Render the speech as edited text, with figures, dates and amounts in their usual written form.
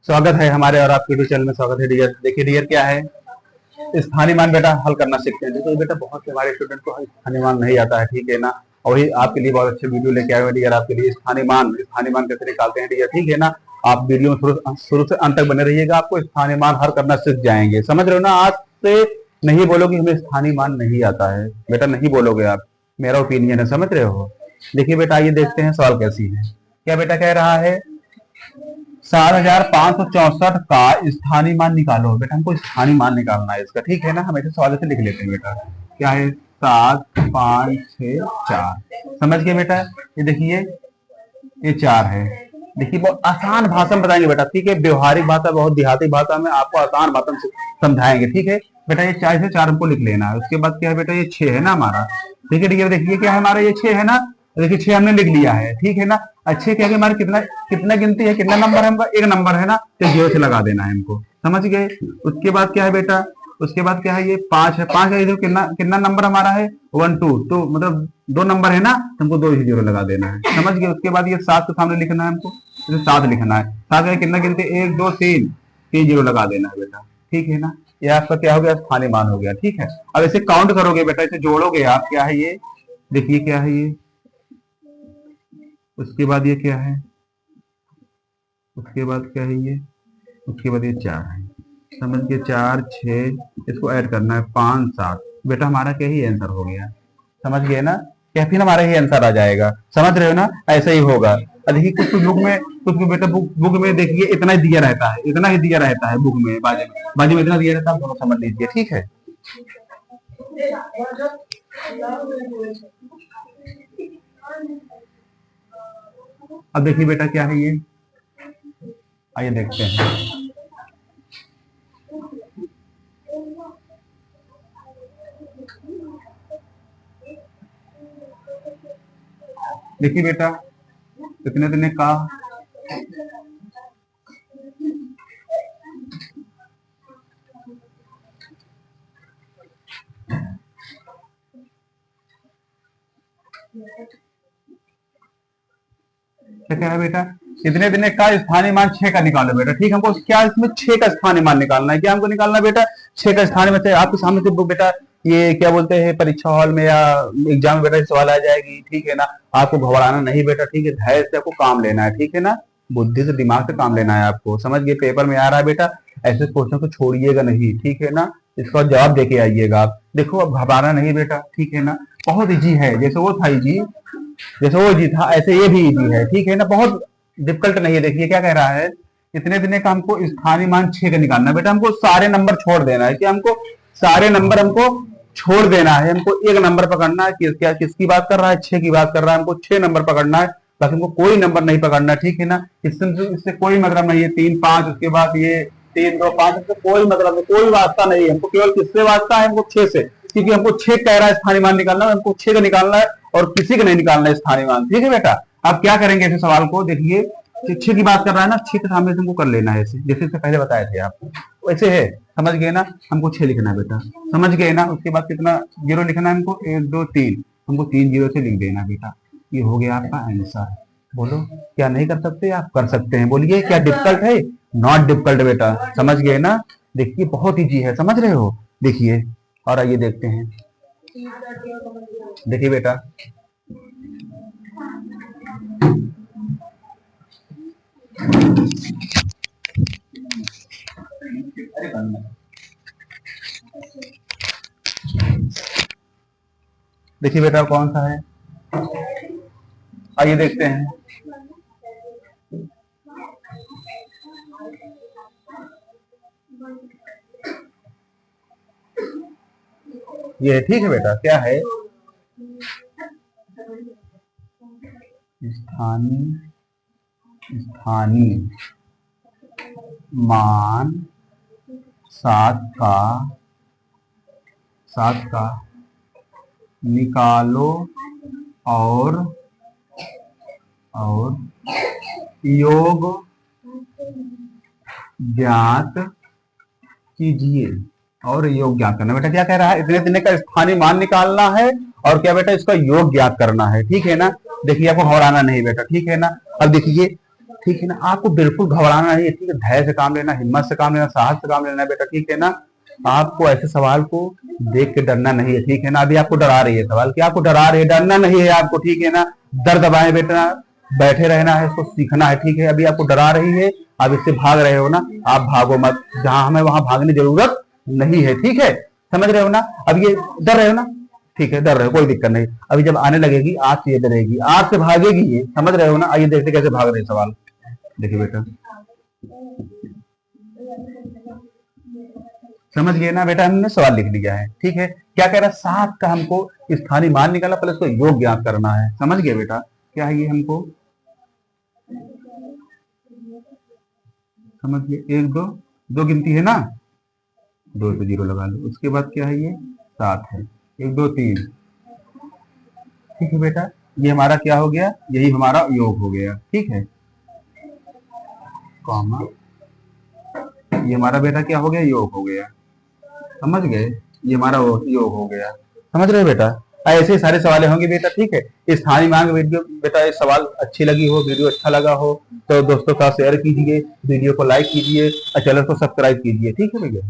स्वागत है हमारे और आपके यूट्यूब चैनल में। स्वागत है डियर। देखिए डियर क्या है, स्थानीय मान बेटा हल करना सीखते हैं। देखो बेटा बहुत से हमारे स्टूडेंट को स्थानीय मान नहीं आता है, ठीक है ना। और वही आपके लिए बहुत अच्छे वीडियो लेके आए हुए डियर, आपके लिए स्थानीय मान कैसे निकालते हैं डियर, ठीक है ना। आप वीडियो में शुरू से अंत तक बने रहिएगा, आपको स्थानीय मान हल करना सीख जाएंगे। समझ रहे हो ना। आज से नहीं बोलोगे हमें स्थानीय मान नहीं आता है बेटा, नहीं बोलोगे आप, मेरा ओपिनियन है, समझ रहे हो। देखिए बेटा आइए देखते हैं सवाल कैसी है। क्या बेटा कह रहा है, 7,564 का स्थानीय मान निकालो। बेटा हमको स्थानीय मान निकालना है इसका, ठीक है ना। हम ऐसे सवाल से लिख लेते हैं बेटा। क्या है, 7 5 6 4। समझ गए बेटा। ये देखिए ये 4 है। देखिए बहुत आसान भाषा में बताएंगे बेटा, ठीक है। व्यवहारिक भाषा, बहुत देहाती भाषा में आपको आसान भाषा में समझाएंगे, ठीक है बेटा। ये 4 से 4 हमको लिख लेना है। उसके बाद क्या है बेटा, ये 6 है ना हमारा, ठीक है। देखिए क्या है हमारा, ये 6 है ना। देखिए 6 हमने लिख लिया है, ठीक है ना। अच्छे क्या है हमारे कितना कितना गिनती है, कितना नंबर है हमका, एक नंबर है ना, तो 0 से लगा देना है हमको। समझ गए। उसके बाद क्या है बेटा, उसके बाद क्या है, ये 5 है। 5 है, कितना कितना नंबर हमारा है, 1 2, तो मतलब 2 नंबर है ना, हमको 2 ही 0 लगा देना है। समझ गए। उसके बाद ये 7 के सामने लिखना है हमको, तो 7 लिखना है। 7 का कितना गिनती, 1 2 3, 3 0 लगा देना है बेटा, ठीक है ना। ये आपका क्या हो गया, स्थानीय मान हो गया, ठीक है। अब इसे काउंट करोगे बेटा, इसे जोड़ोगे आप। क्या है ये, देखिए क्या है ये, उसके बाद ये क्या है, उसके बाद क्या है ये, उसके बाद ये 4 है। समझ के 4 6, इसको ऐड करना है 5 7। बेटा हमारा क्या ही आंसर हो गया। समझ गए ना। क्या फिर हमारा ही आंसर आ जाएगा। समझ रहे हो ना, ऐसा ही होगा। देखिए कुछ बुक में, कुछ बेटा बुक में देखिए इतना ही दिया रहता है, इतना ही दिया रहता है बुक में, बाजू में इतना दिया रहता है, आप दोनों समझ लीजिए, ठीक है। अब देखिए बेटा क्या है ये, आइए देखते हैं। देखिए बेटा कितने दिन का, क्या है बेटा, कितने दिन का स्थानीय मान 6 का निकालो बेटा, ठीक। हमको क्या इसमें 6 का स्थानीय मान निकालना है। क्या हमको निकालना है बेटा, 6 का स्थानीय मान। आपके सामने से बेटा ये क्या बोलते हैं, परीक्षा हॉल में या एग्जाम में बेटा सवाल आ जाएगी, ठीक है ना। आपको घबराना नहीं बेटा, ठीक है। धैर्य से आपको काम लेना है, ठीक है ना। बुद्धि से, दिमाग से काम लेना है आपको। समझ गए। पेपर में आ रहा है बेटा, ऐसे क्वेश्चन को छोड़िएगा नहीं, ठीक है ना। इसका जवाब देके आइएगा आप। देखो अब घबराना नहीं बेटा, ठीक है ना। बहुत इजी है, जैसे वो था इजी, जैसे वो इजी था ऐसे ये भी इजी है, ठीक है ना। बहुत डिफिकल्ट नहीं है। देखिए क्या कह रहा है, इतने दिन का हमको स्थानीय मान 6 का निकालना है बेटा। हमको सारे नंबर छोड़ देना है। कि हमको सारे नंबर हमको छोड़ देना है। हमको एक नंबर पकड़ना है। क्या किसकी बात कर रहा है, 6 की बात कर रहा है। हमको 6 नंबर पकड़ना है, बाकी हमको कोई नंबर नहीं पकड़ना, ठीक है ना। इससे कोई मतलब नहीं है। 3 5, उसके बाद ये 3 2 5, इससे कोई मतलब नहीं, कोई वास्ता नहीं है। हमको केवल किससे वास्ता है, हमको 6 से। क्योंकि हमको 6 कह रहा है स्थानीय मान निकालना है, हमको 6 का निकालना है और किसी का नहीं निकालना है स्थानीय मान, ठीक है बेटा। आप क्या करेंगे ऐसे सवाल को, देखिए 6 की बात कर रहा है ना, 6 के सामने तुमको कर लेना है ऐसे, जैसे इससे पहले बताए थे आपको, वैसे है। समझ गए ना। हमको 6 लिखना है बेटा, समझ गए ना। उसके बाद कितना 0 लिखना है हमको, 1 2 3, हमको 3 0 से लिख देना बेटा। ये हो गया आपका आंसर। बोलो क्या नहीं कर सकते, आप कर सकते हैं। बोलिए क्या डिफिकल्ट है, नॉट डिफिकल्ट बेटा। समझ गए ना। देखिए बहुत इजी है, समझ रहे हो। देखिए और आइए देखते हैं। देखिए बेटा देखिए बेटा कौन सा है, आइए देखते हैं। ये ठीक है बेटा। क्या है, स्थानीय स्थानीय मान 7 का निकालो और योग ज्ञात कीजिए। और योग ज्ञात करना बेटा। क्या कह रहा है, इतने दिन का स्थानीय मान निकालना है और क्या बेटा इसका योग ज्ञात करना है, ठीक है ना। देखिए आपको घबराना नहीं बेटा, ठीक है ना। अब देखिए ठीक है ना। आपको बिल्कुल घबराना नहीं है, ठीक है, धैर्य से काम लेना, हिम्मत से काम लेना, साहस से काम लेना है बेटा, ठीक है ना। आपको ऐसे सवाल को देख के डरना नहीं है, ठीक है ना। अभी आपको डरा रही है सवाल, कि आपको डरा रही है, डरना नहीं है आपको, ठीक है ना। डर दबाए बेटा, बैठे रहना है, इसको सीखना है, ठीक है। अभी आपको डरा रही है, आप इससे भाग रहे हो ना, आप भागो मत, जहां हमें वहां भागने की जरूरत नहीं है, ठीक है, समझ रहे हो ना। अब ये डर रहे हो ना, ठीक है, डर रहे हो, कोई दिक्कत नहीं। अभी जब आने लगेगी आग से, ये डरेगी, आग से भागेगी ये, समझ रहे हो ना। आइए देखते कैसे भाग रहे हैं सवाल, देखिए बेटा, समझ गए ना बेटा, हमने सवाल लिख लिया है, ठीक है। क्या कह रहा है, 7 का हमको स्थानीय मान निकालना, पहले उसको योग ज्ञात करना है, समझ गए बेटा। क्या है ये हमको, समझ गए, 1 2 2 गिनती है ना, 2 पे 0 लगा लो। उसके बाद क्या है, ये 7 है, 1 2 3, ठीक है बेटा। ये हमारा क्या हो गया, यही हमारा योग हो गया, ठीक है, कॉमा, ये हमारा बेटा क्या हो गया, योग हो गया, समझ गए। ये हमारा योग हो गया, समझ रहे हो बेटा। ऐसे सारे सवाल होंगे बेटा, ठीक है। स्थानीय मांग वीडियो बेटा, ये सवाल अच्छी लगी हो, वीडियो अच्छा लगा हो तो दोस्तों का शेयर कीजिए, वीडियो को लाइक कीजिए और चैनल को सब्सक्राइब कीजिए, ठीक है भैया।